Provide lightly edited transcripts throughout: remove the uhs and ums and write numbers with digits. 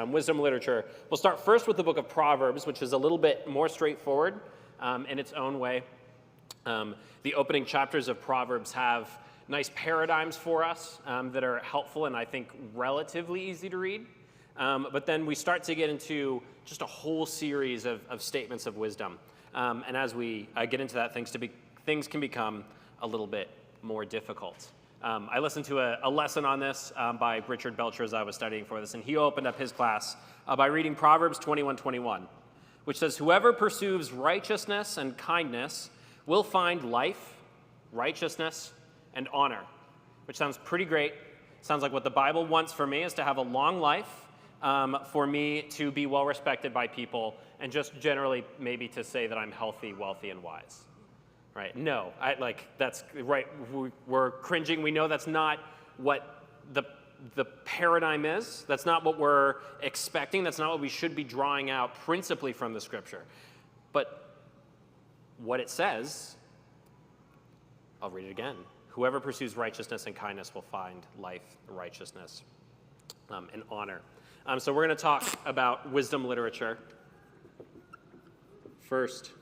Wisdom literature. We'll start first with the book of Proverbs, which is a little bit more straightforward in its own way. The opening chapters of Proverbs have nice paradigms for us that are helpful and I think relatively easy to read. But then we start to get into just a whole series of statements of wisdom. And as we get into that, things can become a little bit more difficult. I listened to a lesson on this by Richard Belcher as I was studying for this, and he opened up his class by reading Proverbs 21:21, which says, "Whoever pursues righteousness and kindness will find life, righteousness, and honor," which sounds pretty great. Sounds like what the Bible wants for me is to have a long life, for me to be well respected by people, and just generally maybe to say that I'm healthy, wealthy, and wise. Right? No, that's right. We're cringing. We know that's not what the paradigm is. That's not what we're expecting. That's not what we should be drawing out principally from the scripture. But what it says, I'll read it again. Whoever pursues righteousness and kindness will find life, righteousness, and honor. So we're going to talk about wisdom literature first.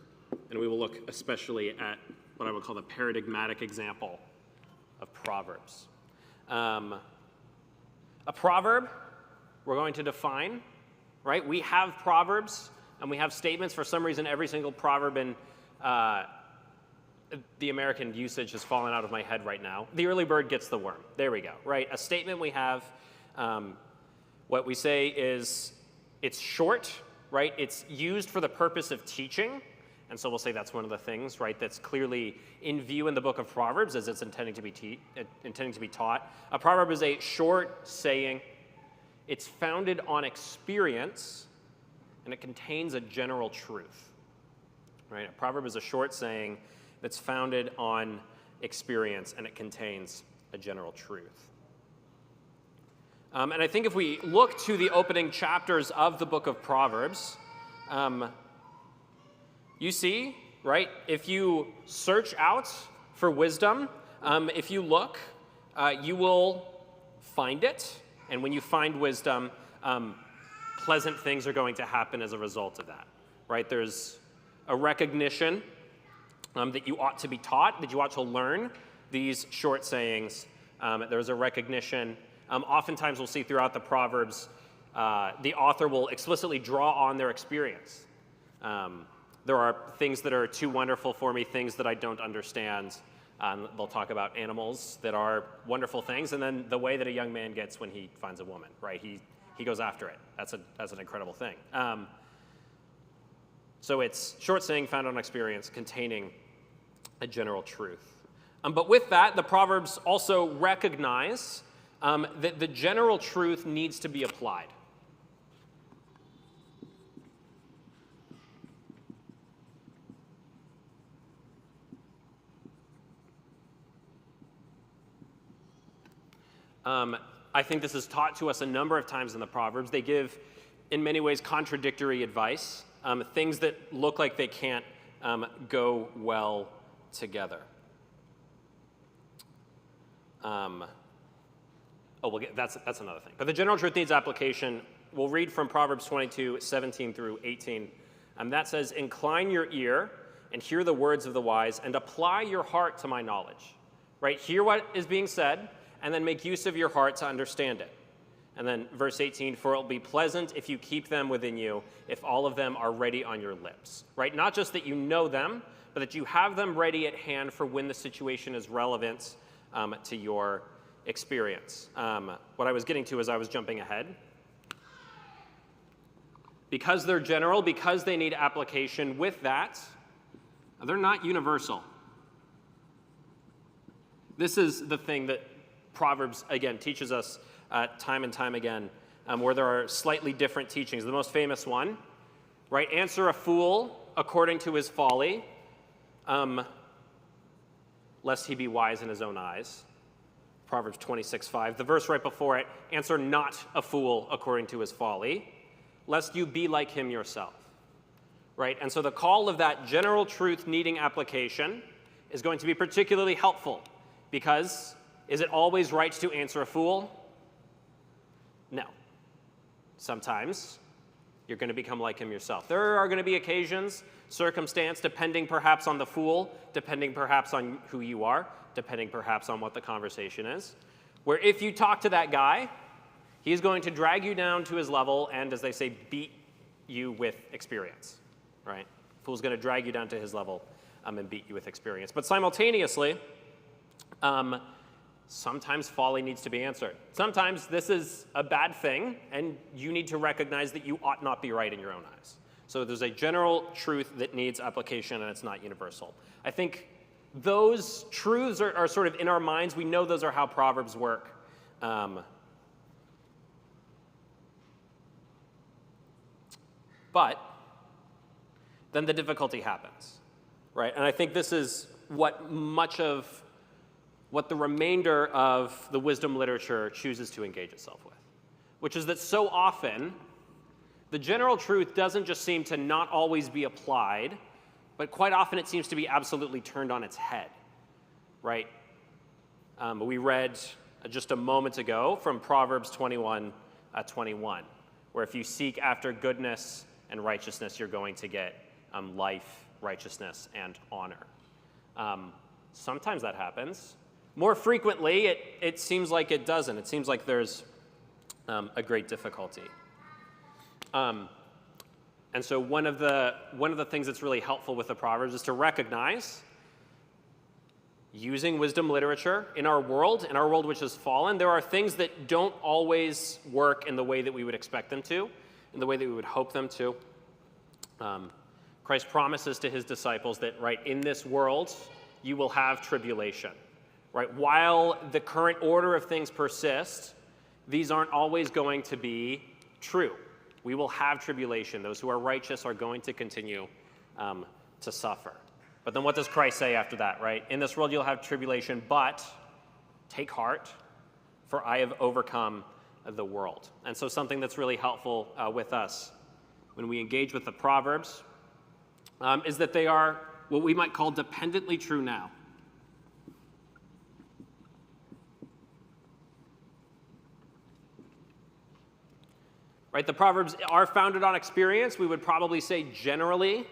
And we will look especially at what I would call the paradigmatic example of Proverbs. A proverb, we're going to define, right? We have proverbs and we have statements. For some reason, every single proverb in the American usage has fallen out of my head right now. The early bird gets the worm. There we go, right? A statement we have, what we say is it's short, right? It's used for the purpose of teaching. And so we'll say that's one of the things, right, that's clearly in view in the book of Proverbs as it's intending to be taught. A proverb is a short saying. It's founded on experience, and it contains a general truth. Right? A proverb is a short saying that's founded on experience, and it contains a general truth. And I think if we look to the opening chapters of the book of Proverbs, you see, right, if you search out for wisdom, if you look, you will find it. And when you find wisdom, pleasant things are going to happen as a result of that, right? There's a recognition that you ought to be taught, that you ought to learn these short sayings. There's a recognition. Oftentimes we'll see throughout the Proverbs, the author will explicitly draw on their experience. There are things that are too wonderful for me, things that I don't understand. They'll talk about animals that are wonderful things, and then the way that a young man gets when he finds a woman, right? He goes after it. That's an incredible thing. So it's short saying found on experience, containing a general truth. But with that, the Proverbs also recognize that the general truth needs to be applied. I think this is taught to us a number of times in the Proverbs. They give, in many ways, contradictory advice, things that look like they can't go well together. That's another thing. But the general truth needs application. We'll read from Proverbs 22:17 through 18. That says, "Incline your ear and hear the words of the wise, and apply your heart to my knowledge." Right? Hear what is being said, and then make use of your heart to understand it. And then verse 18, "For it will be pleasant if you keep them within you, if all of them are ready on your lips." Right? Not just that you know them, but that you have them ready at hand for when the situation is relevant to your experience. What I was getting to as I was jumping ahead. Because they're general, because they need application, with that, they're not universal. This is the thing that Proverbs, again, teaches us time and time again, where there are slightly different teachings. The most famous one, right? Answer a fool according to his folly, lest he be wise in his own eyes. Proverbs 26:5. The verse right before it, answer not a fool according to his folly, lest you be like him yourself. Right? And so the call of that general truth needing application is going to be particularly helpful because is it always right to answer a fool? No. Sometimes you're going to become like him yourself. There are going to be occasions, circumstance, depending perhaps on the fool, depending perhaps on who you are, depending perhaps on what the conversation is, where if you talk to that guy, he's going to drag you down to his level and, as they say, beat you with experience, right? Fool's going to drag you down to his level and beat you with experience. But simultaneously, sometimes folly needs to be answered. Sometimes this is a bad thing, and you need to recognize that you ought not be right in your own eyes. So there's a general truth that needs application, and it's not universal. I think those truths are sort of in our minds. We know those are how Proverbs work. But then the difficulty happens, right? And I think this is what the remainder of the wisdom literature chooses to engage itself with, which is that so often the general truth doesn't just seem to not always be applied, but quite often it seems to be absolutely turned on its head, right? We read just a moment ago from Proverbs 21:21, where if you seek after goodness and righteousness, you're going to get life, righteousness, and honor. Sometimes that happens. More frequently, it seems like it doesn't. It seems like there's a great difficulty. And so one of the things that's really helpful with the Proverbs is to recognize, using wisdom literature in our world which has fallen, there are things that don't always work in the way that we would expect them to, in the way that we would hope them to. Christ promises to his disciples that, right, in this world, you will have tribulation. Right? While the current order of things persists, these aren't always going to be true. We will have tribulation. Those who are righteous are going to continue to suffer. But then what does Christ say after that, right? In this world you'll have tribulation, but take heart, for I have overcome the world. And so something that's really helpful with us when we engage with the Proverbs is that they are what we might call dependently true now. Right, the Proverbs are founded on experience. We would probably say generally,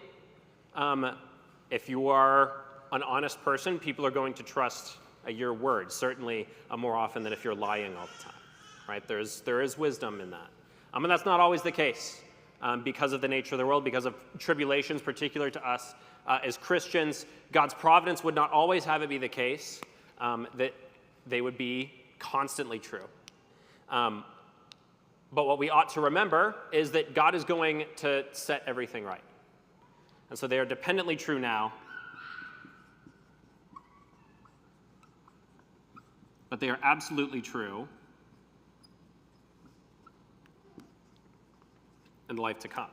if you are an honest person, people are going to trust your word, certainly more often than if you're lying all the time. Right, there is wisdom in that. And that's not always the case because of the nature of the world, because of tribulations particular to us as Christians. God's providence would not always have it be the case that they would be constantly true. But what we ought to remember is that God is going to set everything right. And so they are dependently true now, but they are absolutely true in the life to come.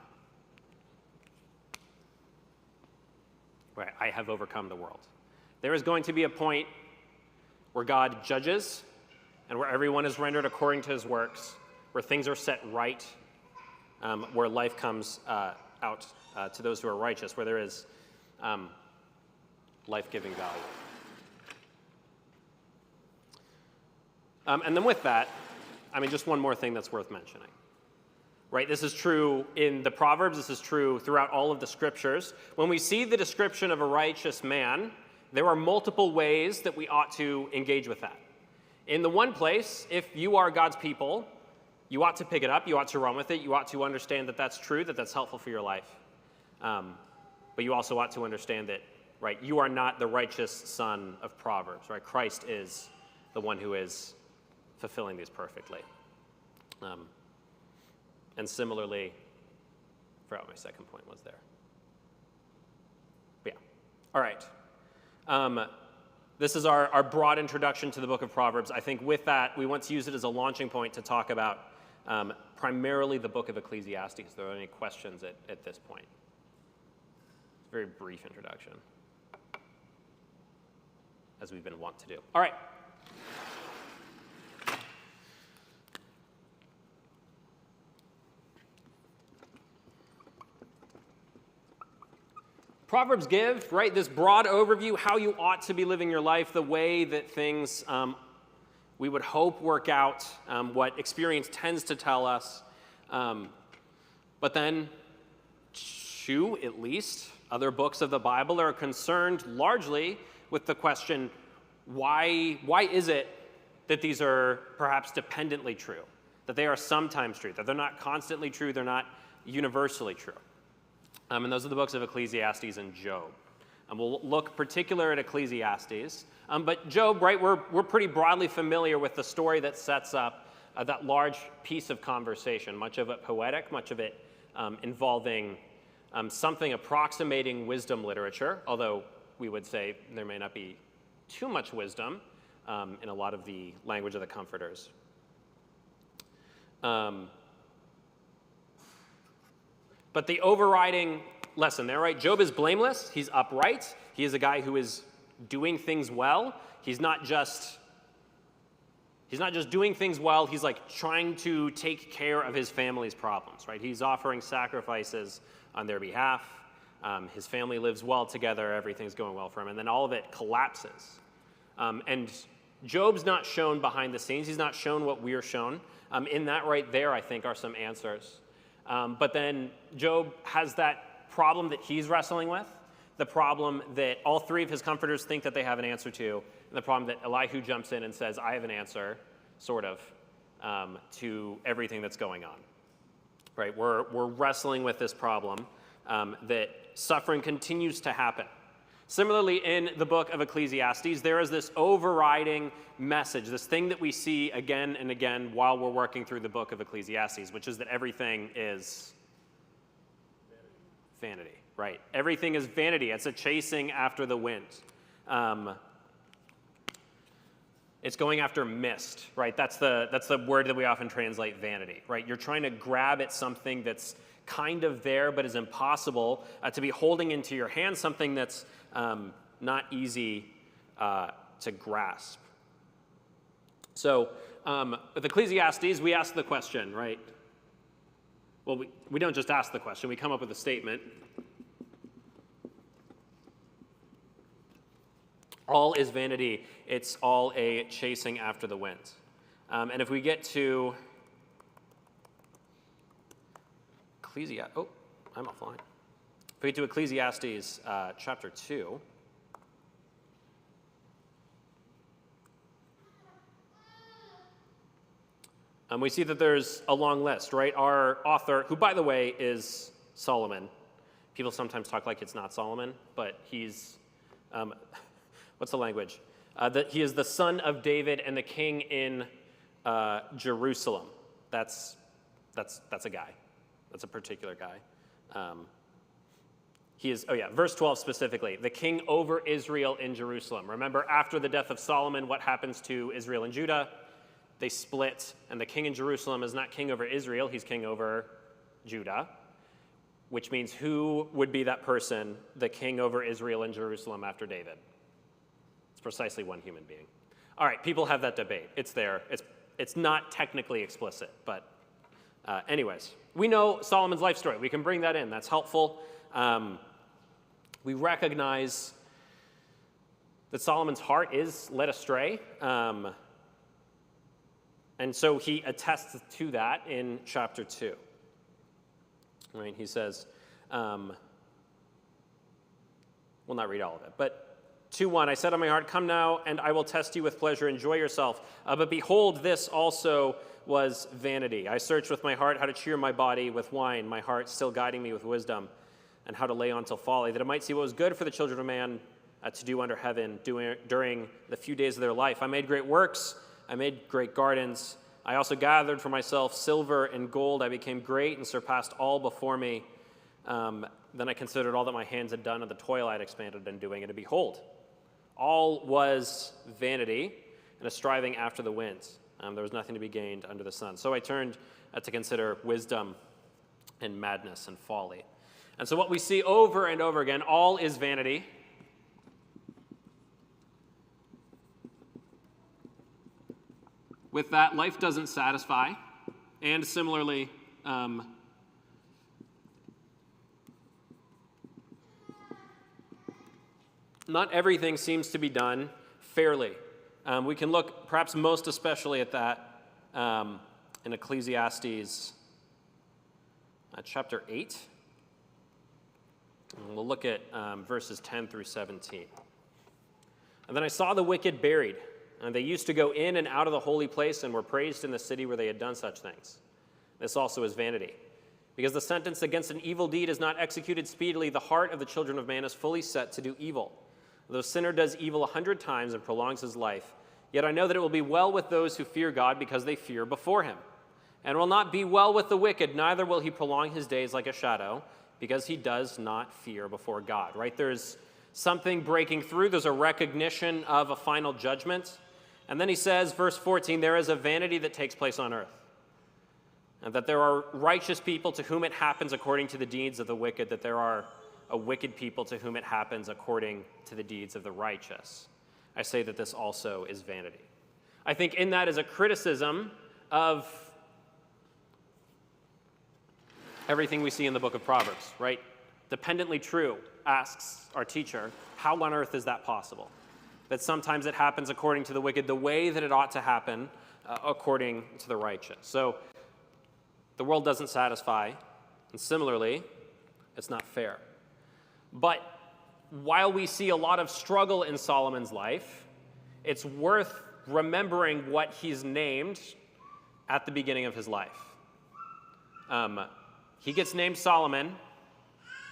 Right, I have overcome the world. There is going to be a point where God judges and where everyone is rendered according to his works, where things are set right, where life comes out to those who are righteous, where there is life-giving value. And then with that, just one more thing that's worth mentioning. Right, this is true in the Proverbs, this is true throughout all of the scriptures. When we see the description of a righteous man, there are multiple ways that we ought to engage with that. In the one place, if you are God's people, you ought to pick it up, you ought to run with it, you ought to understand that that's true, that that's helpful for your life. But you also ought to understand that, right, you are not the righteous son of Proverbs, right? Christ is the one who is fulfilling these perfectly. And similarly, I forgot what my second point was there. But yeah, all right. This is our broad introduction to the book of Proverbs. I think with that, we want to use it as a launching point to talk about primarily the book of Ecclesiastes. If there are any questions at this point. It's a very brief introduction, as we've been wont to do. All right. Proverbs give, right, this broad overview, how you ought to be living your life, the way that things we would hope work out, what experience tends to tell us. But then two, at least, other books of the Bible are concerned largely with the question, why is it that these are perhaps dependently true, that they are sometimes true, that they're not constantly true, they're not universally true? And those are the books of Ecclesiastes and Job. And we'll look particular at Ecclesiastes. But Job, right, we're pretty broadly familiar with the story that sets up that large piece of conversation, much of it poetic, much of it involving something approximating wisdom literature, although we would say there may not be too much wisdom in a lot of the language of the comforters. But the overriding lesson there, right? Job is blameless. He's upright. He is a guy who is doing things well. He's not just doing things well. He's like trying to take care of his family's problems, right? He's offering sacrifices on their behalf. His family lives well together. Everything's going well for him. And then all of it collapses. And Job's not shown behind the scenes. He's not shown what we're shown. In that right there, I think, are some answers. But then Job has that problem that he's wrestling with, the problem that all three of his comforters think that they have an answer to, and the problem that Elihu jumps in and says, I have an answer, sort of, to everything that's going on. Right? We're wrestling with this problem that suffering continues to happen. Similarly, in the book of Ecclesiastes, there is this overriding message, this thing that we see again and again while we're working through the book of Ecclesiastes, which is that everything is vanity, right? Everything is vanity. It's a chasing after the wind. It's going after mist, right? That's the word that we often translate vanity, right? You're trying to grab at something that's kind of there but is impossible to be holding into your hand, something that's not easy to grasp. So with Ecclesiastes, we ask the question, right? Well, we don't just ask the question. We come up with a statement. All is vanity. It's all a chasing after the wind. And if we get to I'm offline. If we get to Ecclesiastes chapter 2, we see that there's a long list, right? Our author, who, by the way, is Solomon. People sometimes talk like it's not Solomon, but he's, what's the language? That he is the son of David and the king in Jerusalem. That's a guy. That's a particular guy. He is, verse 12 specifically, the king over Israel in Jerusalem. Remember, after the death of Solomon, what happens to Israel and Judah? They split, and the king in Jerusalem is not king over Israel, he's king over Judah, which means who would be that person, the king over Israel and Jerusalem after David? It's precisely one human being. All right, people have that debate. It's there. It's not technically explicit, but anyways. We know Solomon's life story. We can bring that in. That's helpful. We recognize that Solomon's heart is led astray. And so he attests to that in chapter 2. Right? He says, we'll not read all of it, but 2:1, I said on my heart, come now, and I will test you with pleasure, enjoy yourself. But behold, this also was vanity. I searched with my heart how to cheer my body with wine, my heart still guiding me with wisdom, and how to lay on till folly, that I might see what was good for the children of man to do under heaven during the few days of their life. I made great works. I made great gardens. I also gathered for myself silver and gold. I became great and surpassed all before me. Then I considered all that my hands had done and the toil I had expanded in doing, and behold, all was vanity and a striving after the winds. There was nothing to be gained under the sun. So I turned to consider wisdom and madness and folly. And so what we see over and over again, all is vanity. With that, life doesn't satisfy. And similarly, not everything seems to be done fairly. We can look perhaps most especially at that in Ecclesiastes chapter 8. And we'll look at verses 10 through 17. And then I saw the wicked buried, and they used to go in and out of the holy place and were praised in the city where they had done such things. This also is vanity. Because the sentence against an evil deed is not executed speedily, the heart of the children of man is fully set to do evil. Though a sinner does evil 100 times and prolongs his life, yet I know that it will be well with those who fear God because they fear before him. And will not be well with the wicked, neither will he prolong his days like a shadow, because he does not fear before God. Right? There's something breaking through. There's a recognition of a final judgment. And then he says, verse 14, there is a vanity that takes place on earth, and that there are righteous people to whom it happens according to the deeds of the wicked, that there are a wicked people to whom it happens according to the deeds of the righteous. I say that this also is vanity. I think in that is a criticism of everything we see in the book of Proverbs, right? Dependently True asks our teacher, how on earth is that possible? That sometimes it happens according to the wicked the way that it ought to happen according to the righteous. So the world doesn't satisfy, and similarly, it's not fair. But while we see a lot of struggle in Solomon's life, it's worth remembering what he's named at the beginning of his life. He gets named Solomon,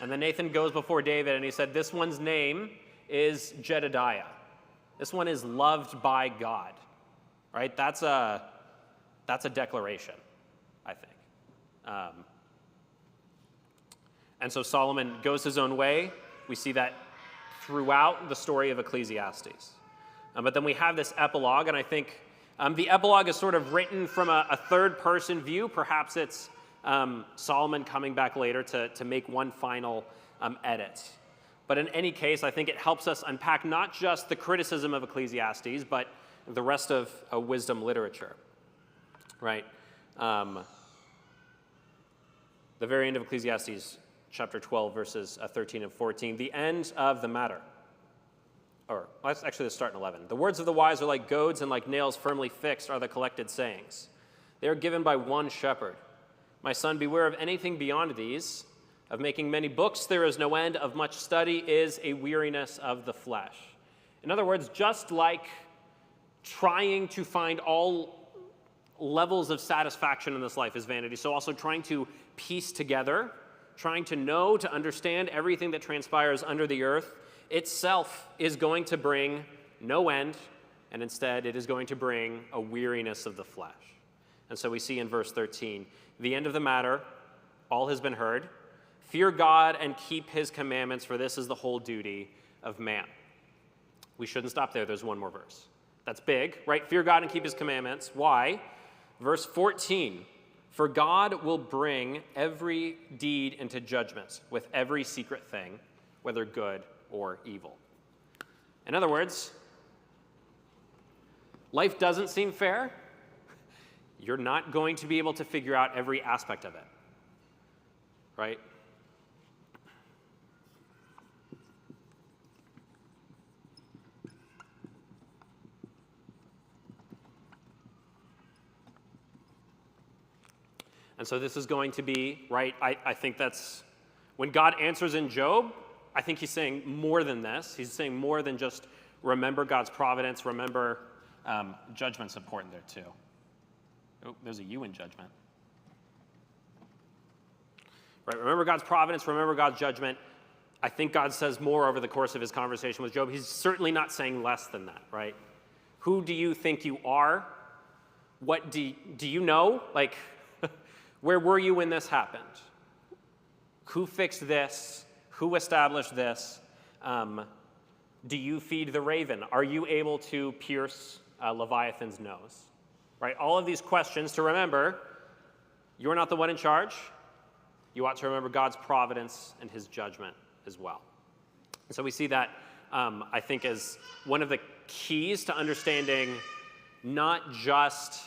and then Nathan goes before David, and he said, this one's name is Jedediah. This one is loved by God, right? That's a declaration, I think. And so Solomon goes his own way. We see that throughout the story of Ecclesiastes. But then we have this epilogue, and I think the epilogue is sort of written from a third-person view. Perhaps it's Solomon coming back later to make one final edit. But in any case, I think it helps us unpack not just the criticism of Ecclesiastes, but the rest of wisdom literature, right? The very end of Ecclesiastes, chapter 12, verses 13 and 14, the end of the matter. Or let's start in 11. The words of the wise are like goads, and like nails firmly fixed are the collected sayings. They are given by one shepherd. My son, beware of anything beyond these. Of making many books there is no end. Of much study is a weariness of the flesh. In other words, just like trying to find all levels of satisfaction in this life is vanity, so also trying to piece together, trying to know, to understand everything that transpires under the earth itself is going to bring no end, and instead it is going to bring a weariness of the flesh. And so we see in verse 13, the end of the matter, all has been heard. Fear God and keep his commandments, for this is the whole duty of man. We shouldn't stop there. There's one more verse. That's big, right? Fear God and keep his commandments. Why? Verse 14, for God will bring every deed into judgment with every secret thing, whether good or evil. In other words, life doesn't seem fair. You're not going to be able to figure out every aspect of it, right? And so this is going to be, right, I think that's, when God answers in Job, I think he's saying more than this. He's saying more than just remember God's providence, remember judgment's important there too. Oh, there's a U in judgment. Right, remember God's providence, remember God's judgment. I think God says more over the course of his conversation with Job. He's certainly not saying less than that, right? Who do you think you are? What do you know? Like, where were you when this happened? Who fixed this? Who established this? Do you feed the raven? Are you able to pierce Leviathan's nose? Right? All of these questions to remember, you're not the one in charge. You ought to remember God's providence and his judgment as well. And so we see that, I think, as one of the keys to understanding not just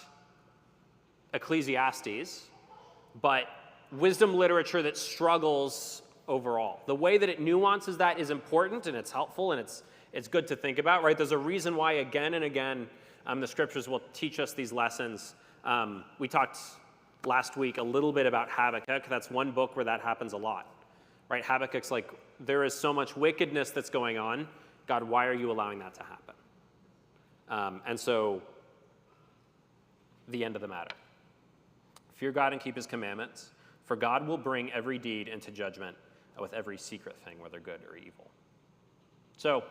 Ecclesiastes, but wisdom literature that struggles overall. The way that it nuances that is important, and it's helpful, and it's good to think about, right? There's a reason why again and again the scriptures will teach us these lessons. We talked last week a little bit about Habakkuk. That's one book where that happens a lot, right? Habakkuk's like, there is so much wickedness that's going on. God, why are you allowing that to happen? And so, the end of the matter. Fear God and keep his commandments, for God will bring every deed into judgment with every secret thing, whether good or evil. So,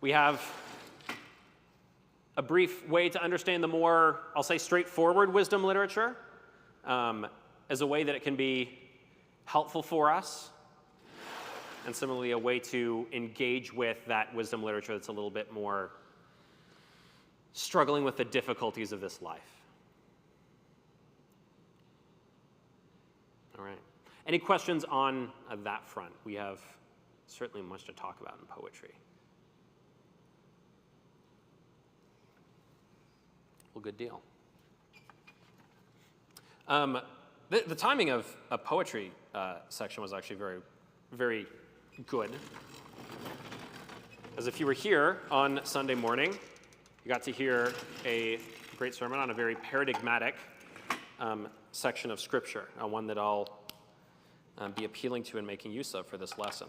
we have a brief way to understand the more, I'll say, straightforward wisdom literature as a way that it can be helpful for us, and similarly a way to engage with that wisdom literature that's a little bit more struggling with the difficulties of this life. All right. Any questions on that front? We have certainly much to talk about in poetry. Well, good deal. The timing of a poetry section was actually very, very good. As if you were here on Sunday morning, you got to hear a great sermon on a very paradigmatic section of Scripture, one that I'll be appealing to and making use of for this lesson.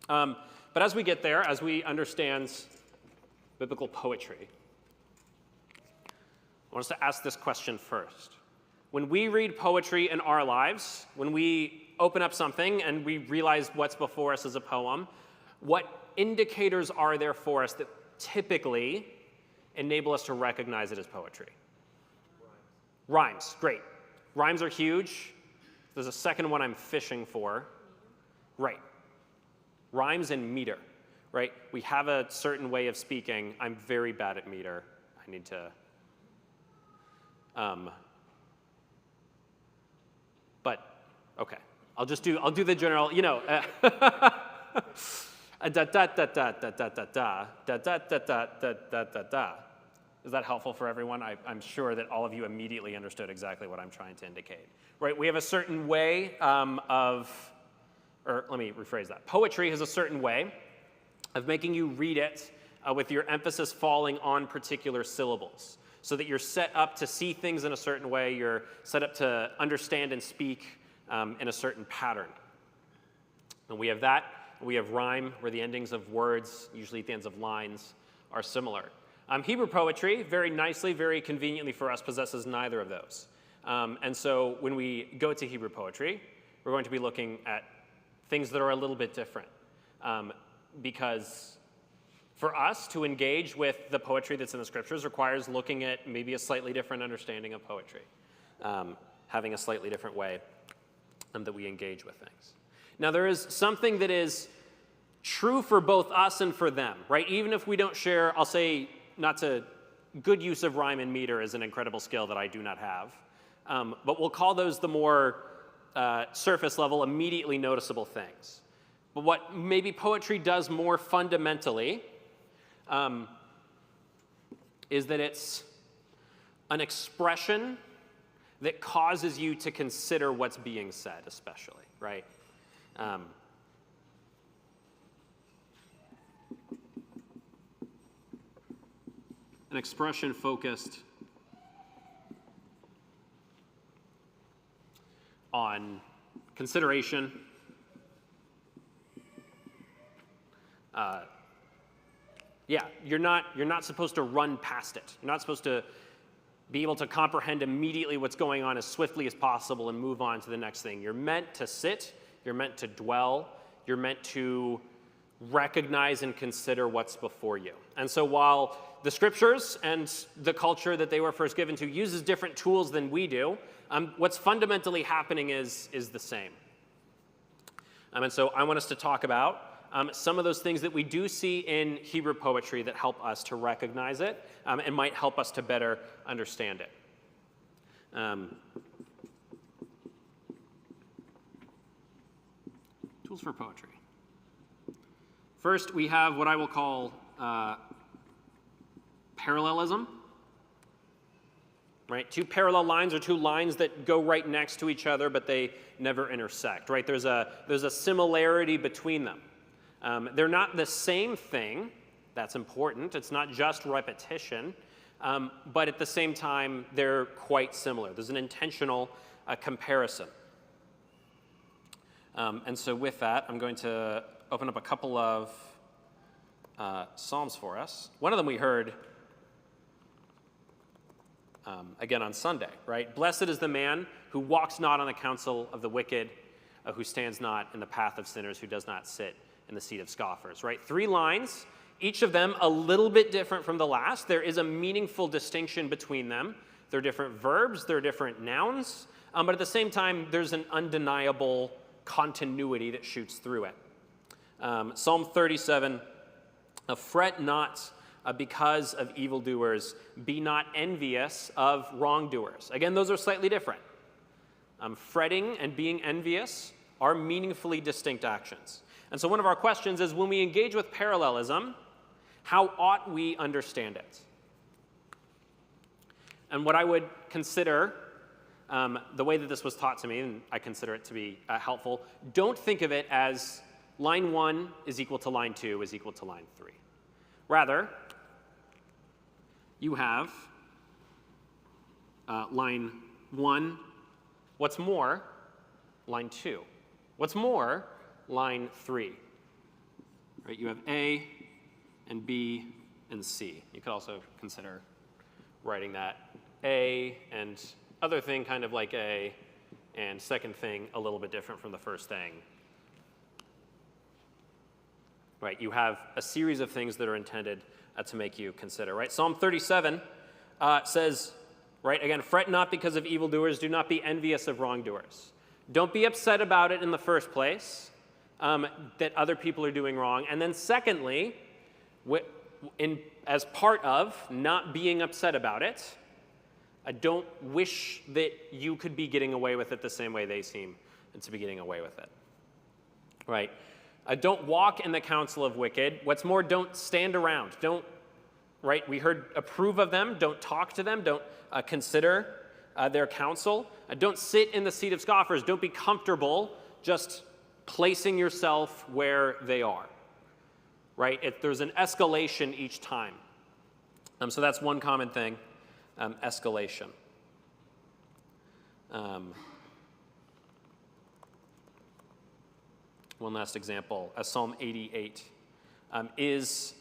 But as we get there, as we understand biblical poetry, I want us to ask this question first. When we read poetry in our lives, when we open up something and we realize what's before us as a poem, what indicators are there for us that typically enable us to recognize it as poetry? Rhymes, great. Rhymes are huge. There's a second one I'm fishing for. Right. Rhymes and meter, right? We have a certain way of speaking. I'm very bad at meter. I need to... but, okay. I'll do the general, da da da da da da da da da da da da da da. Is that helpful for everyone? I'm sure that all of you immediately understood exactly what I'm trying to indicate. Right, we have a certain way or let me rephrase that. Poetry has a certain way of making you read it with your emphasis falling on particular syllables, so that you're set up to see things in a certain way, you're set up to understand and speak in a certain pattern. And we have that. We have rhyme, where the endings of words, usually at the ends of lines, are similar. Hebrew poetry, very nicely, very conveniently for us, possesses neither of those. And so when we go to Hebrew poetry, we're going to be looking at things that are a little bit different. Because for us to engage with the poetry that's in the Scriptures requires looking at maybe a slightly different understanding of poetry, having a slightly different way that we engage with things. Now, there is something that is true for both us and for them, right? Even if we don't share, I'll say, good use of rhyme and meter is an incredible skill that I do not have. But we'll call those the more surface level, immediately noticeable things. But what maybe poetry does more fundamentally is that it's an expression that causes you to consider what's being said, especially, right? An expression focused on consideration, you're not supposed to run past it. You're not supposed to be able to comprehend immediately what's going on as swiftly as possible and move on to the next thing. You're meant to sit, you're meant to dwell, you're meant to recognize and consider what's before you. And so while the Scriptures and the culture that they were first given to uses different tools than we do, what's fundamentally happening is the same. And so I want us to talk about some of those things that we do see in Hebrew poetry that help us to recognize it and might help us to better understand it. Tools for poetry. First, we have what I will call parallelism. Right? Two parallel lines are two lines that go right next to each other, but they never intersect. Right? There's a similarity between them. They're not the same thing. That's important. It's not just repetition. but at the same time, they're quite similar. There's an intentional comparison. And so with that, I'm going to open up a couple of Psalms for us. One of them we heard again on Sunday, right? Blessed is the man who walks not on the counsel of the wicked, who stands not in the path of sinners, who does not sit in the seat of scoffers, right? 3 lines, each of them a little bit different from the last. There is a meaningful distinction between them. They're different verbs, they're different nouns, but at the same time, there's an undeniable continuity that shoots through it. Psalm 37, fret not because of evildoers, be not envious of wrongdoers. Again, those are slightly different. Fretting and being envious are meaningfully distinct actions. And so one of our questions is, when we engage with parallelism, how ought we understand it? And what I would consider, the way that this was taught to me, and I consider it to be helpful, don't think of it as line 1 is equal to line 2 is equal to line 3. Rather, you have line 1, what's more, line 2. What's more, line 3. Right, you have A and B and C. You could also consider writing that A and other thing kind of like A, and second thing a little bit different from the first thing. Right, you have a series of things that are intended to make you consider, right? Psalm 37 says, right, again, fret not because of evildoers, do not be envious of wrongdoers. Don't be upset about it in the first place, that other people are doing wrong. And then secondly, as part of not being upset about it, I don't wish that you could be getting away with it the same way they seem to be getting away with it, right? Don't walk in the counsel of wicked. What's more, don't stand around. Don't, right? We heard approve of them. Don't talk to them. Don't consider their counsel. Don't sit in the seat of scoffers. Don't be comfortable just placing yourself where they are, right? There's an escalation each time. So that's one common thing, escalation. One last example, Psalm 88. Is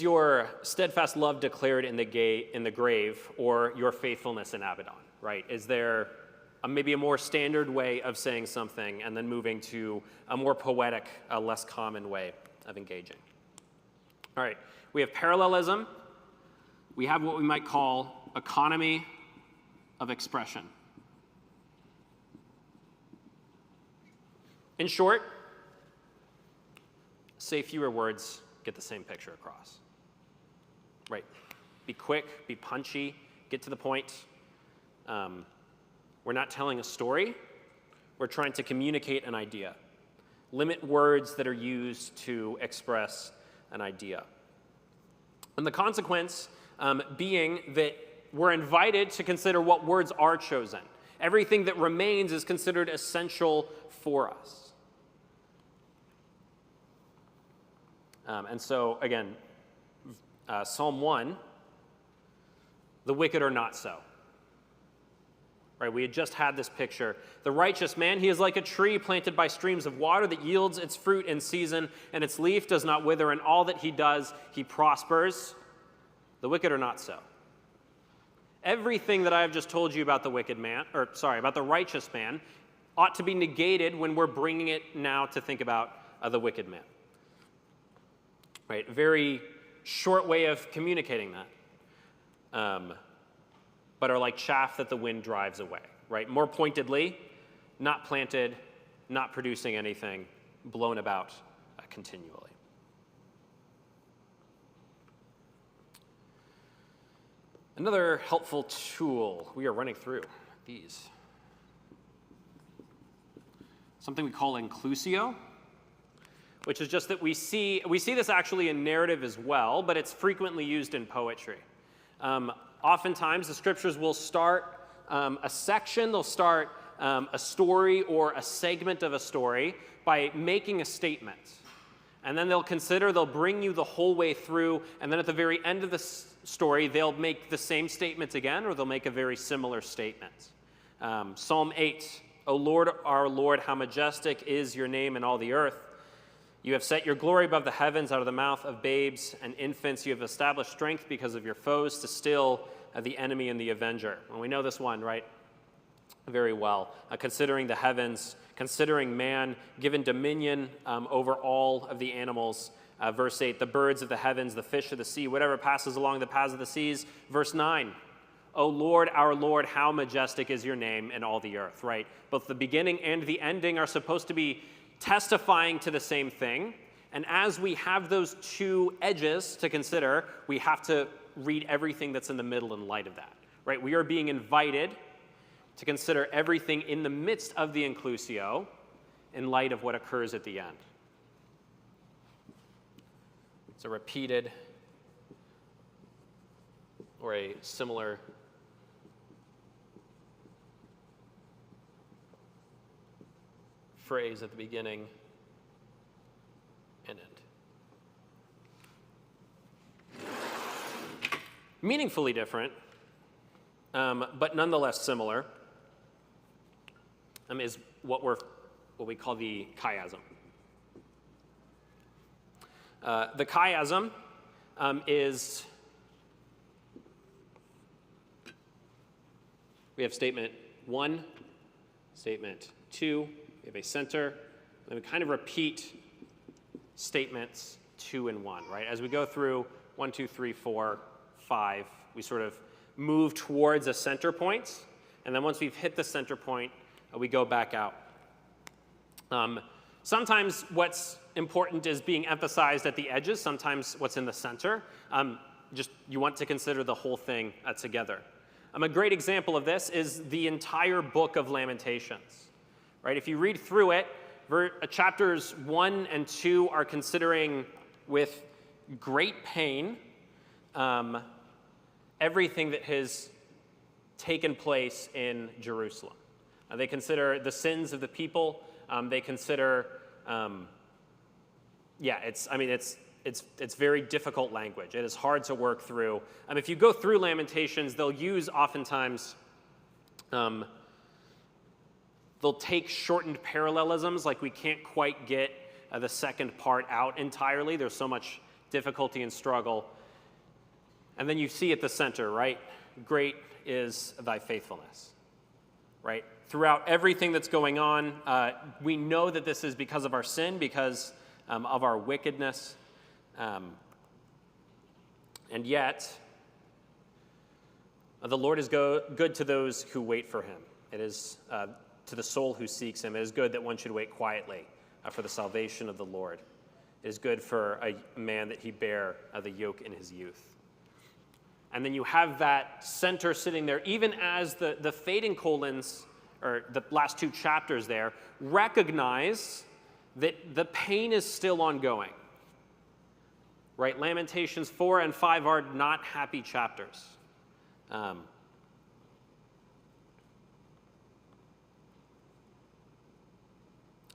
your steadfast love declared in the grave, or your faithfulness in Abaddon, right? Is there maybe a more standard way of saying something and then moving to a more poetic, less common way of engaging? All right, we have parallelism. We have what we might call economy of expression. In short, say fewer words, get the same picture across. Right? Be quick, be punchy, get to the point. We're not telling a story. We're trying to communicate an idea. Limit words that are used to express an idea. And the consequence being that we're invited to consider what words are chosen. Everything that remains is considered essential for us. And so, again, Psalm 1, the wicked are not so. Right, we had just had this picture. The righteous man, he is like a tree planted by streams of water that yields its fruit in season, and its leaf does not wither, and all that he does, he prospers. The wicked are not so. Everything that I have just told you about the about the righteous man ought to be negated when we're bringing it now to think about the wicked man. Right, very short way of communicating that. But are like chaff that the wind drives away, right? More pointedly, not planted, not producing anything, blown about continually. Another helpful tool, we are running through these. Something we call inclusio, which is just that we see this actually in narrative as well, but it's frequently used in poetry. Oftentimes, the scriptures will start a section, they'll start a story or a segment of a story by making a statement. And then they'll bring you the whole way through, and then at the very end of the story, they'll make the same statement again, or they'll make a very similar statement. Psalm 8, O Lord, our Lord, how majestic is your name in all the earth. You have set your glory above the heavens, out of the mouth of babes and infants. You have established strength because of your foes to still the enemy and the avenger. And we know this one, right? Very well. Considering the heavens, considering man, given dominion over all of the animals. Verse 8, the birds of the heavens, the fish of the sea, whatever passes along the paths of the seas. Verse 9, O Lord, our Lord, how majestic is your name in all the earth, right? Both the beginning and the ending are supposed to be testifying to the same thing. And as we have those two edges to consider, we have to read everything that's in the middle in light of that, right? We are being invited to consider everything in the midst of the inclusio in light of what occurs at the end. It's a repeated or a similar phrase at the beginning and end. Meaningfully different, but nonetheless similar, is what we call the chiasm. The chiasm is, we have statement 1, statement 2, we have a center, then we kind of repeat statements 2 and 1, right? As we go through 1, 2, 3, 4, 5, we sort of move towards a center point, and then once we've hit the center point, we go back out. Sometimes what's important is being emphasized at the edges, sometimes what's in the center. Just you want to consider the whole thing together. A great example of this is the entire book of Lamentations. Right? If you read through it, chapters 1 and 2 are considering with great pain everything that has taken place in Jerusalem. They consider the sins of the people. They consider, it's very difficult language. It is hard to work through. If you go through Lamentations, they'll use oftentimes, they'll take shortened parallelisms, like we can't quite get the second part out entirely. There's so much difficulty and struggle. And then you see at the center, right? Great is thy faithfulness, right? Throughout everything that's going on, we know that this is because of our sin, because of our wickedness. And yet, the Lord is good to those who wait for him. It is to the soul who seeks him. It is good that one should wait quietly for the salvation of the Lord. It is good for a man that he bear the yoke in his youth. And then you have that center sitting there, even as the fading colons, or the last 2 chapters there, recognize that the pain is still ongoing. Right? Lamentations 4 and 5 are not happy chapters.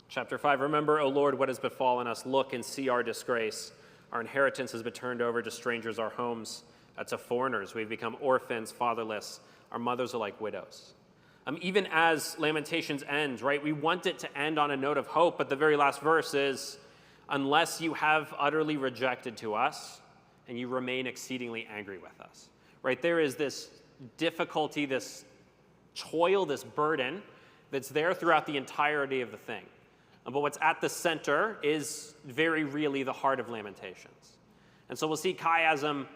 Chapter 5, remember, O Lord, what has befallen us. Look and see our disgrace. Our inheritance has been turned over to strangers, our homes to foreigners. We've become orphans, fatherless. Our mothers are like widows. Even as Lamentations ends, right, we want it to end on a note of hope, but the very last verse is, unless you have utterly rejected to us and you remain exceedingly angry with us. Right, there is this difficulty, this toil, this burden that's there throughout the entirety of the thing. But what's at the center is very really the heart of Lamentations. And so we'll see chiasm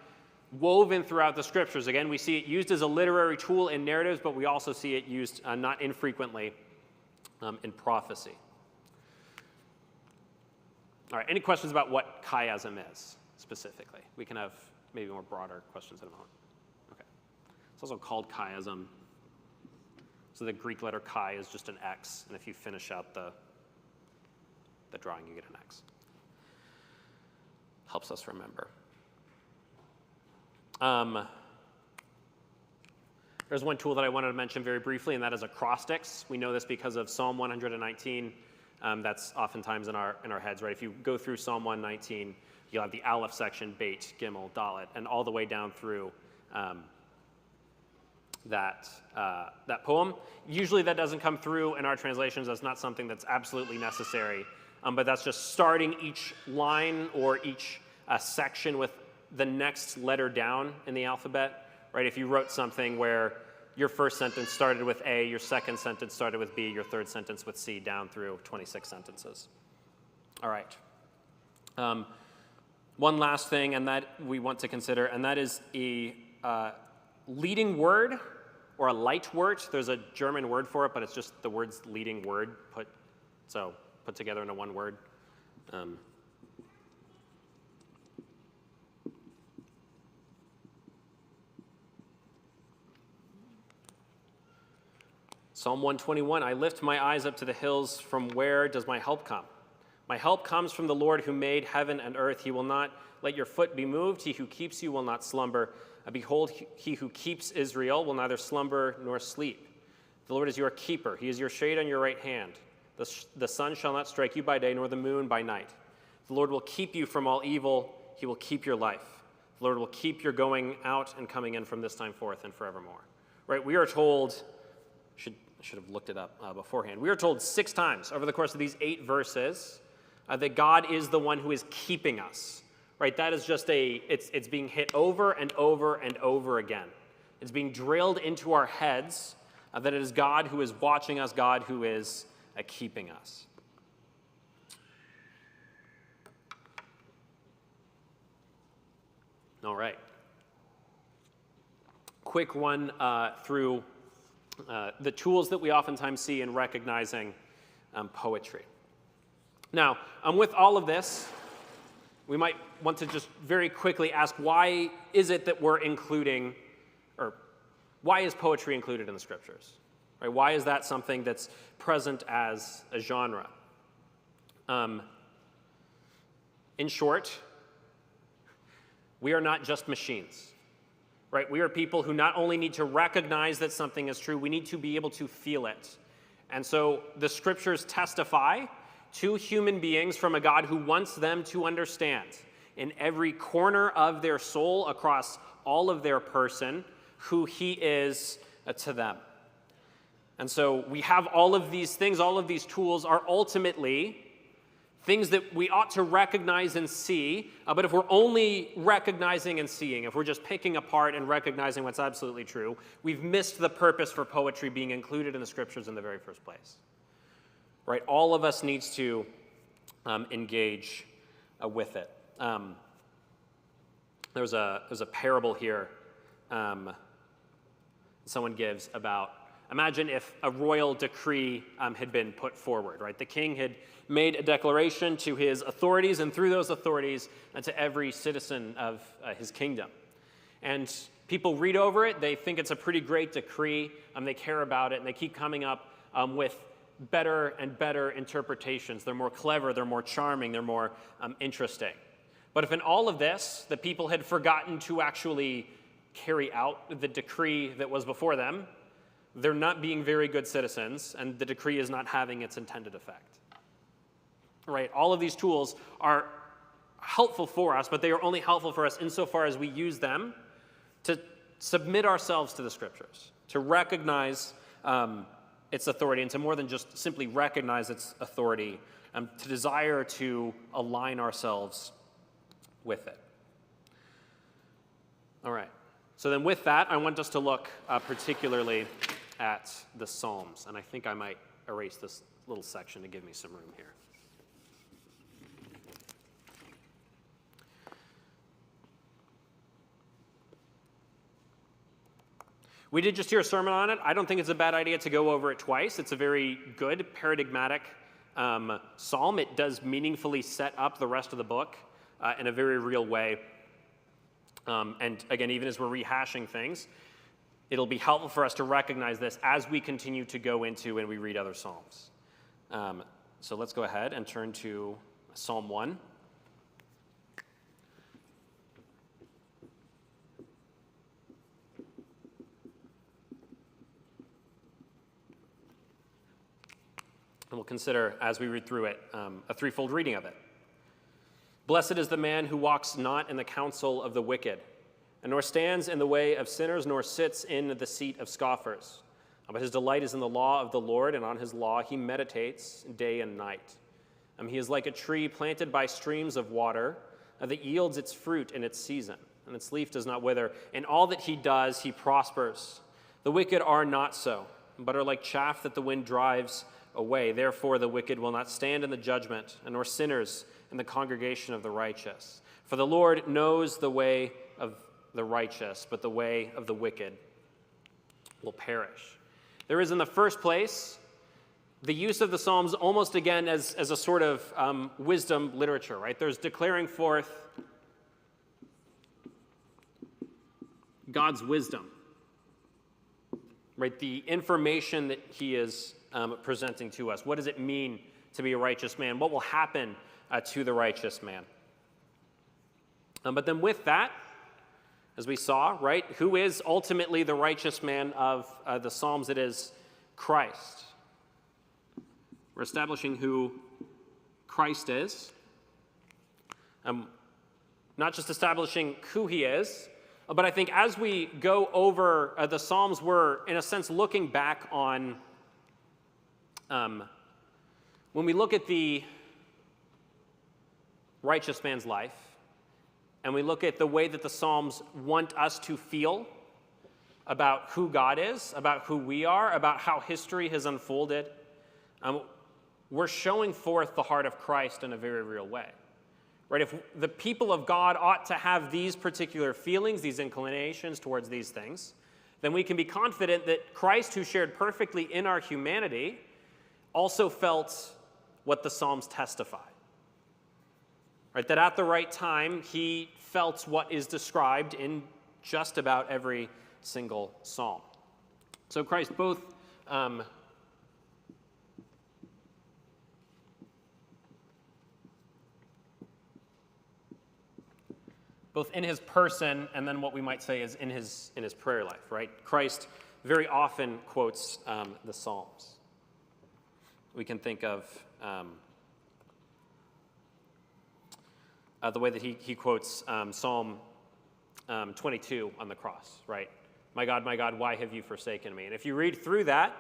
woven throughout the scriptures. Again, we see it used as a literary tool in narratives, but we also see it used not infrequently in prophecy. All right, any questions about what chiasm is specifically? We can have maybe more broader questions in a moment. Okay. It's also called chiasm. So the Greek letter chi is just an X, and if you finish out the drawing, you get an X. Helps us remember. There's one tool that I wanted to mention very briefly, and that is acrostics. We know this because of Psalm 119, That's oftentimes in our heads, right? If you go through Psalm 119, you'll have the Aleph section, Beit, Gimel, Dalet, and all the way down through that poem. Usually that doesn't come through in our translations. That's not something that's absolutely necessary, but that's just starting each line or each section with the next letter down in the alphabet, right? If you wrote something where your first sentence started with A, your second sentence started with B, your third sentence with C, down through 26 sentences. All right. One last thing, and that we want to consider, and that is a leading word or a Leitwort. There's a German word for it, but it's just the word's leading word put together into one word. Psalm 121, I lift my eyes up to the hills. From where does my help come? My help comes from the Lord who made heaven and earth. He will not let your foot be moved. He who keeps you will not slumber. Behold, he who keeps Israel will neither slumber nor sleep. The Lord is your keeper. He is your shade on your right hand. The sun shall not strike you by day, nor the moon by night. The Lord will keep you from all evil. He will keep your life. The Lord will keep your going out and coming in from this time forth and forevermore. Right? We are told, I should have looked it up beforehand. We are told 6 times over the course of these 8 verses that God is the one who is keeping us. Right? That is just it's being hit over and over and over again. It's being drilled into our heads that it is God who is watching us, God who is keeping us. All right. Quick run through the tools that we oftentimes see in recognizing poetry. Now, with all of this, we might want to just very quickly ask, why is it that we're including, or why is poetry included in the scriptures? Right? Why is that something that's present as a genre? In short, we are not just machines. Right? We are people who not only need to recognize that something is true, we need to be able to feel it. And so the scriptures testify to human beings from a God who wants them to understand in every corner of their soul, across all of their person, who he is to them. And so we have all of these things, all of these tools are ultimately things that we ought to recognize and see, but if we're only recognizing and seeing, if we're just picking apart and recognizing what's absolutely true, we've missed the purpose for poetry being included in the scriptures in the very first place. Right? All of us needs to engage with it. There's a parable here someone gives about, imagine if a royal decree had been put forward, right? The king had made a declaration to his authorities, and through those authorities to every citizen of his kingdom. And people read over it, they think it's a pretty great decree, they care about it, and they keep coming up with better and better interpretations. They're more clever, they're more charming, they're more interesting. But if in all of this, the people had forgotten to actually carry out the decree that was before them, they're not being very good citizens, and the decree is not having its intended effect. Right? All of these tools are helpful for us, but they are only helpful for us insofar as we use them to submit ourselves to the scriptures, to recognize its authority, and to more than just simply recognize its authority, to desire to align ourselves with it. All right. So then with that, I want us to look particularly at the Psalms. And I think I might erase this little section to give me some room here. We did just hear a sermon on it. I don't think it's a bad idea to go over it twice. It's a very good, paradigmatic psalm. It does meaningfully set up the rest of the book in a very real way. And again, even as we're rehashing things, it'll be helpful for us to recognize this as we continue to go into and we read other psalms. So let's go ahead and turn to Psalm 1. And we'll consider, as we read through it, a threefold reading of it. Blessed is the man who walks not in the counsel of the wicked, and nor stands in the way of sinners, nor sits in the seat of scoffers. But his delight is in the law of the Lord, and on his law he meditates day and night. He is like a tree planted by streams of water that yields its fruit in its season, and its leaf does not wither. In all that he does, he prospers. The wicked are not so, but are like chaff that the wind drives away. Therefore the wicked will not stand in the judgment, nor sinners in the congregation of the righteous. For the Lord knows the way of the righteous, but the way of the wicked will perish. There is, in the first place, the use of the Psalms almost again as a sort of wisdom literature, right? There's declaring forth God's wisdom, right? The information that he is presenting to us. What does it mean to be a righteous man? What will happen to the righteous man? But then with that, as we saw, right, who is ultimately the righteous man of the Psalms? It is Christ. We're establishing who Christ is. Not just establishing who he is, but I think as we go over the Psalms, we're, in a sense, looking back on when we look at the righteous man's life, and we look at the way that the Psalms want us to feel about who God is, about who we are, about how history has unfolded, we're showing forth the heart of Christ in a very real way. Right? If the people of God ought to have these particular feelings, these inclinations towards these things, then we can be confident that Christ, who shared perfectly in our humanity, also felt what the Psalms testify. Right? That at the right time, he felt what is described in just about every single psalm. So Christ both in his person, and then what we might say is in his prayer life, right? Christ very often quotes the Psalms. We can think of the way that he quotes Psalm 22 on the cross, right? My God, why have you forsaken me? And if you read through that,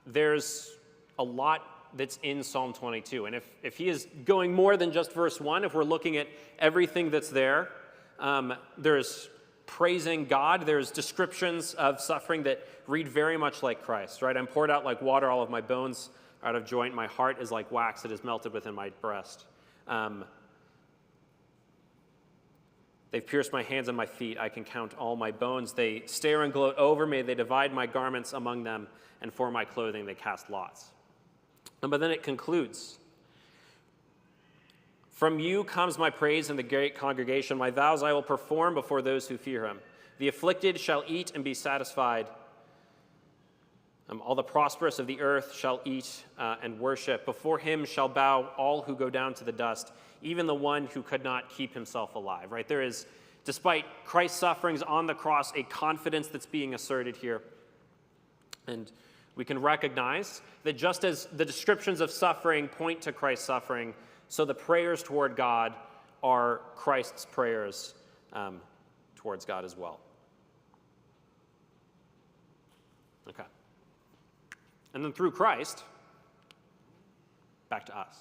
there's a lot that's in Psalm 22. And if he is going more than just verse 1, if we're looking at everything that's there, there's praising God, there's descriptions of suffering that read very much like Christ, right? I'm poured out like water, all of my bones are out of joint, my heart is like wax that is melted within my breast. They've pierced my hands and my feet, I can count all my bones. They stare and gloat over me, they divide my garments among them, and for my clothing they cast lots. But then it concludes, from you comes my praise in the great congregation. My vows I will perform before those who fear him. The afflicted shall eat and be satisfied. All the prosperous of the earth shall eat and worship. Before him shall bow all who go down to the dust, even the one who could not keep himself alive. Right? There is, despite Christ's sufferings on the cross, a confidence that's being asserted here. And we can recognize that just as the descriptions of suffering point to Christ's suffering, so the prayers toward God are Christ's prayers towards God as well. Okay. And then through Christ, back to us.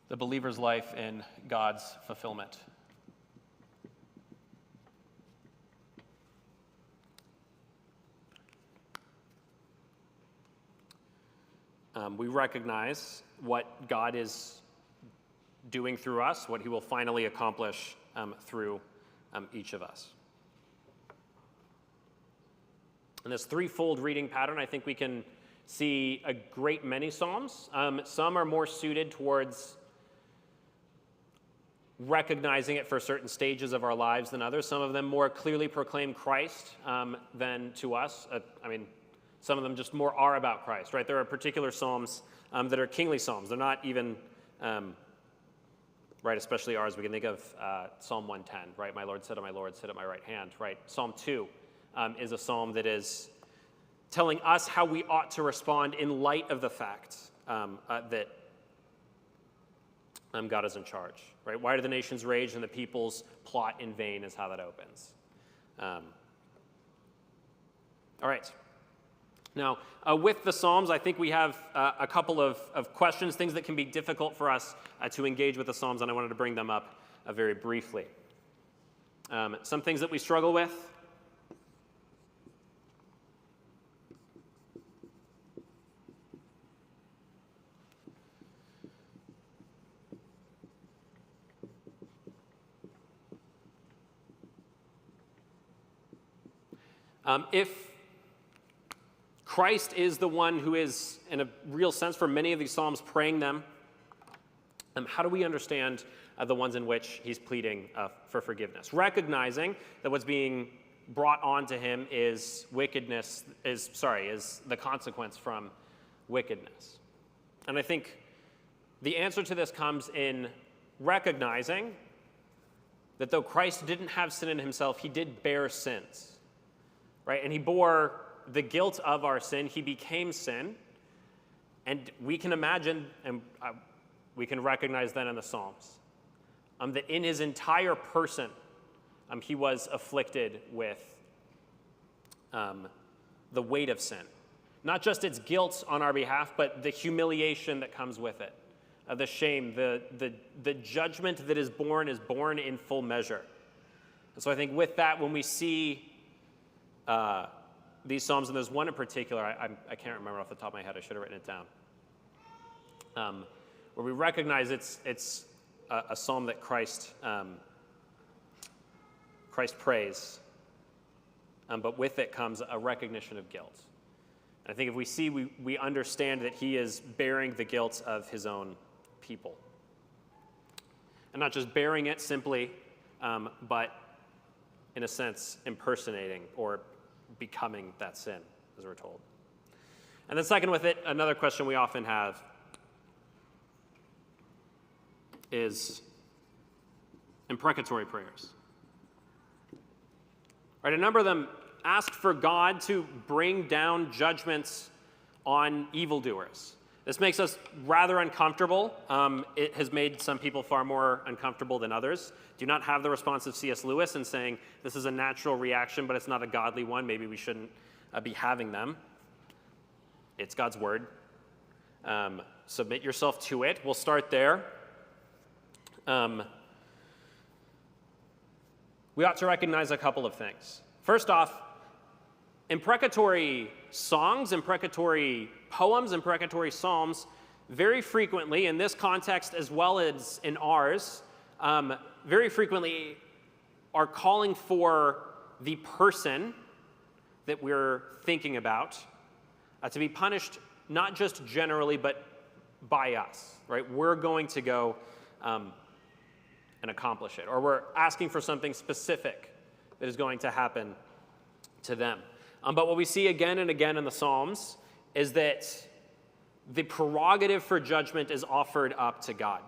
The believer's life in God's fulfillment. We recognize what God is doing through us, what he will finally accomplish through each of us. In this threefold reading pattern, I think we can see a great many Psalms. Some are more suited towards recognizing it for certain stages of our lives than others. Some of them more clearly proclaim Christ than to us. Some of them just more are about Christ, right? There are particular Psalms that are kingly Psalms. They're not even right? Especially ours. We can think of Psalm 110, right? My Lord said to my Lord, sit at my right hand, right? Psalm 2 is a psalm that is telling us how we ought to respond in light of the fact that God is in charge, right? Why do the nations rage and the peoples plot in vain is how that opens. All right. Now, with the Psalms, I think we have a couple of questions, things that can be difficult for us to engage with the Psalms, and I wanted to bring them up very briefly. Some things that we struggle with. If Christ is the one who is, in a real sense, for many of these Psalms, praying them, how do we understand the ones in which he's pleading for forgiveness? Recognizing that what's being brought onto him is is the consequence from wickedness. And I think the answer to this comes in recognizing that though Christ didn't have sin in himself, he did bear sins. Right? And he bore the guilt of our sin. He became sin. And we can imagine, and we can recognize that in the Psalms, that in his entire person, he was afflicted with the weight of sin. Not just its guilt on our behalf, but the humiliation that comes with it, the shame, the judgment that is born in full measure. And so I think with that, when we see these Psalms, and there's one in particular, I can't remember off the top of my head, I should have written it down, where we recognize it's a psalm that Christ prays, but with it comes a recognition of guilt. And I think if we see, we understand that he is bearing the guilt of his own people. And not just bearing it simply, but in a sense, impersonating or becoming that sin, as we're told. And then second with it, another question we often have is imprecatory prayers. Right, a number of them asked for God to bring down judgments on evildoers. This makes us rather uncomfortable. It has made some people far more uncomfortable than others. Do not have the response of C.S. Lewis in saying this is a natural reaction, but it's not a godly one. Maybe we shouldn't be having them. It's God's word. Submit yourself to it. We'll start there. We ought to recognize a couple of things. First off, imprecatory songs, imprecatory poems, imprecatory psalms very frequently, in this context as well as in ours, very frequently are calling for the person that we're thinking about to be punished not just generally, but by us, right? We're going to go and accomplish it, or we're asking for something specific that is going to happen to them. But what we see again and again in the Psalms is that the prerogative for judgment is offered up to God.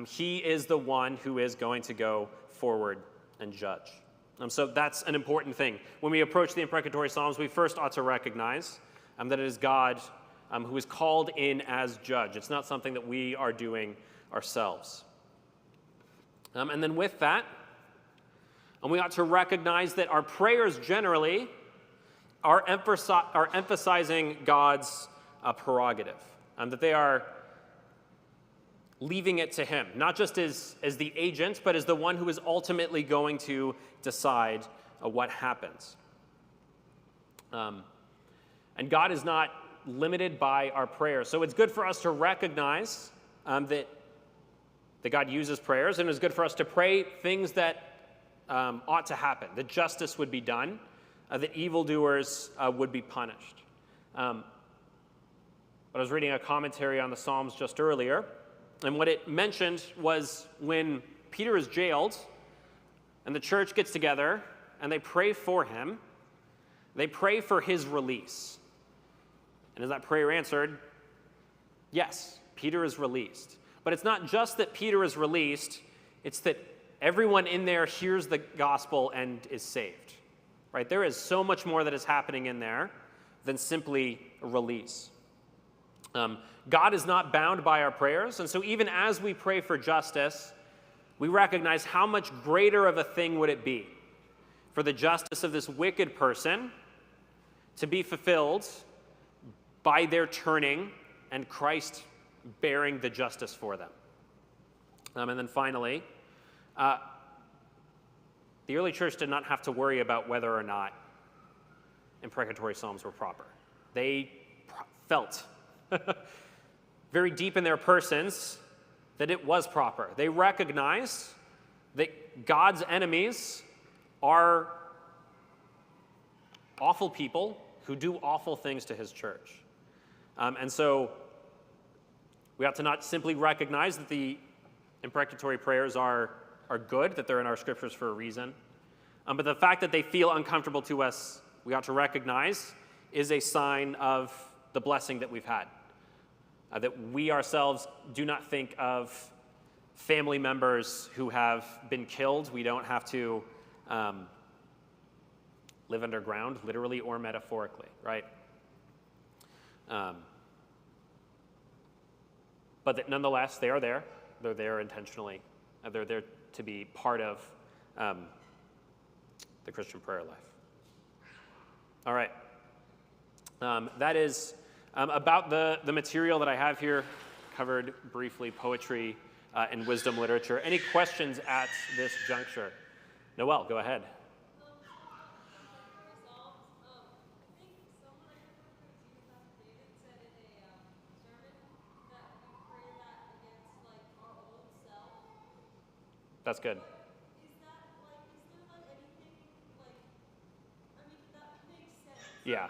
He is the one who is going to go forward and judge. So that's an important thing. When we approach the imprecatory Psalms, we first ought to recognize that it is God who is called in as judge. It's not something that we are doing ourselves. And then with that, we ought to recognize that our prayers generally are emphasizing God's prerogative, that they are leaving it to him, not just as the agent, but as the one who is ultimately going to decide what happens. And God is not limited by our prayers. So it's good for us to recognize that God uses prayers, and it's good for us to pray things that ought to happen, that justice would be done, that evildoers would be punished. But I was reading a commentary on the Psalms just earlier, and what it mentioned was when Peter is jailed and the church gets together and they pray for him, they pray for his release. And is that prayer answered? Yes, Peter is released. But it's not just that Peter is released, It's that everyone in there hears the gospel and is saved, right? There is so much more that is happening in there than simply a release. God is not bound by our prayers, and so even as we pray for justice, we recognize how much greater of a thing would it be for the justice of this wicked person to be fulfilled by their turning and Christ bearing the justice for them. And then finally, the early church did not have to worry about whether or not imprecatory psalms were proper. They felt very deep in their persons that it was proper. They recognized that God's enemies are awful people who do awful things to his church. And so we ought to not simply recognize that the imprecatory prayers are good, that they're in our scriptures for a reason. But the fact that they feel uncomfortable to us, we ought to recognize, is a sign of the blessing that we've had. That we ourselves do not think of family members who have been killed. We don't have to live underground, literally or metaphorically, right? But that nonetheless, they are there. They're there intentionally. They're there to be part of the Christian prayer life. All right. That is about the material that I have here, covered briefly, poetry and wisdom literature. Any questions at this juncture? Noelle, go ahead. That's good. Yeah.